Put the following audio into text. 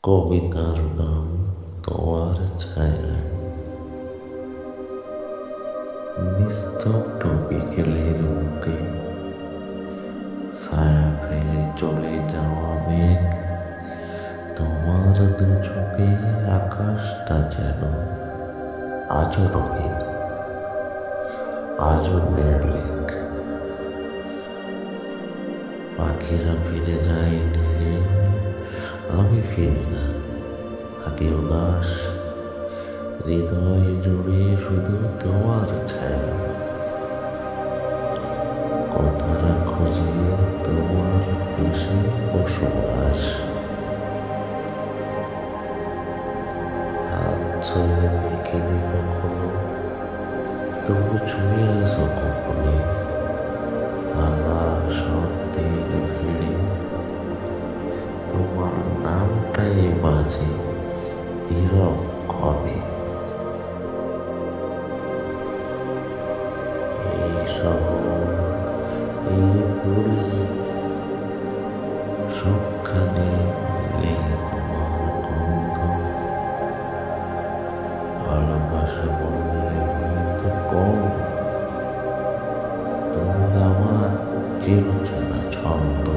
কবিতার নাম তোমার ছায়া। নিস্তব্ধ বিকেলের বুকে ছায়া ফেলে চলে যাওয়া মেঘ, তোমার দু চোখে আকাশটা যেন আজও রঙিন, আজও নির্লেখ। পাখিরা ফিরে যায় নিরে, আমি ফিরি না, থাকি উদাস। হৃদয় জুড়ে শুধু তোমার ছায়া, কথার খোঁজে তোমার পাশে বসবাস। হাত ছুঁয়ে দেখিনি কখনো, তবু ছুঁয়ে আসো কখনো। হাজার শব্দের ভিড়ে তোমার নামটাই বাজে নীরব ক্ষণে। এই শহর, এই ফুল, সবখানে লেগে তোমার গন্ধ। ভালোবাসা বললে হয়তো কম, তুমি আমার চিরচেনা ছন্দ।